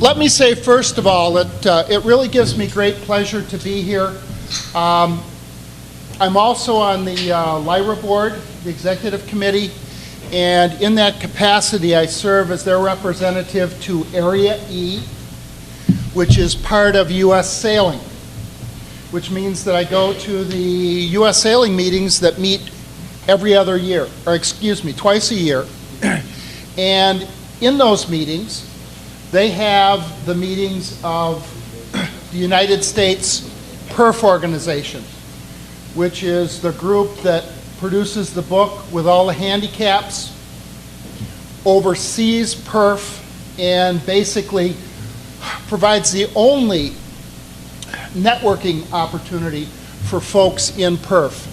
Let me say first of all that it really gives me great pleasure to be here. I'm also on the LIRA board, the executive committee, and in that capacity I serve as their representative to Area E, which is part of U.S. sailing, which means that I go to the U.S. sailing meetings that meet every other year, or excuse me, twice a year. And in those meetings, they have the meetings of the United States PERF organization, which is the group that produces the book with all the handicaps, oversees PERF, and basically provides the only networking opportunity for folks in PERF.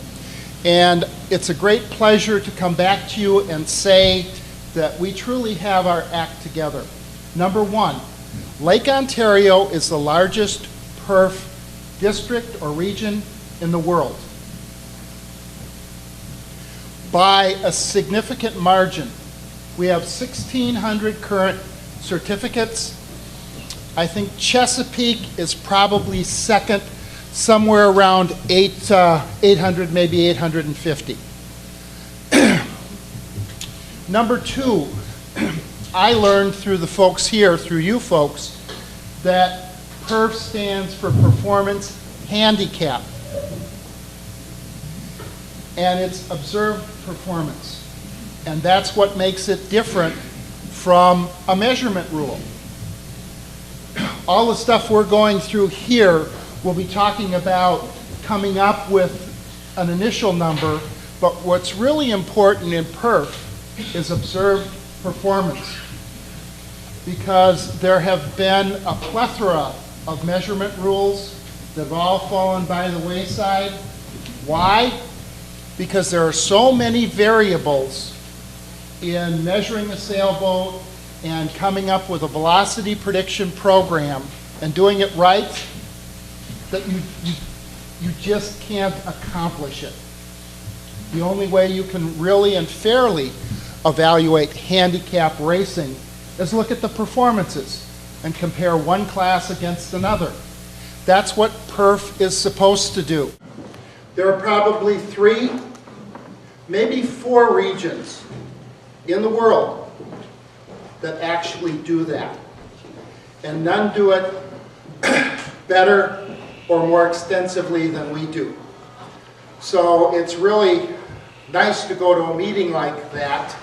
And it's a great pleasure to come back to you and say that we truly have our act together. Number one, Lake Ontario is the largest PERF district or region in the world by a significant margin. We have 1,600 current certificates. I think Chesapeake is probably second, somewhere around 800, maybe 850. Number two, I learned through the folks here, through you folks, that PERF stands for Performance Handicap, and it's observed performance. And that's what makes it different from a measurement rule. All the stuff we're going through here, we'll be talking about coming up with an initial number, but what's really important in PERF is observed performance, because there have been a plethora of measurement rules that have all fallen by the wayside. Why? Because there are so many variables in measuring a sailboat and coming up with a velocity prediction program and doing it right that you just can't accomplish it. The only way you can really and fairly evaluate handicap racing is look at the performances and compare one class against another. That's what PERF is supposed to do. There are probably 3, maybe 4 regions in the world that actually do that. And none do it better or more extensively than we do. So it's really nice to go to a meeting like that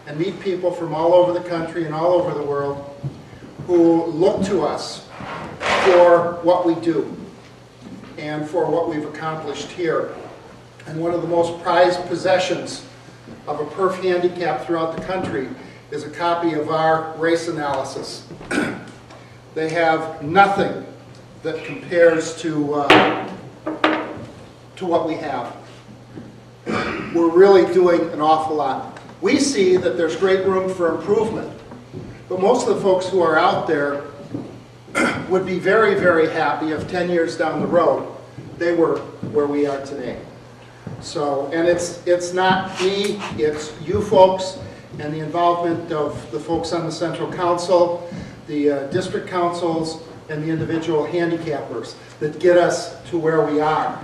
and meet people from all over the country and all over the world who look to us for what we do and for what we've accomplished here. And one of the most prized possessions of a PERF handicap throughout the country is a copy of our race analysis. They have nothing that compares to what we have. We're really doing an awful lot. We see that there's great room for improvement, but most of the folks who are out there would be very, very happy if 10 years down the road they were where we are today. So, and it's not me, it's you folks and the involvement of the folks on the Central Council, the district councils, and the individual handicappers that get us to where we are.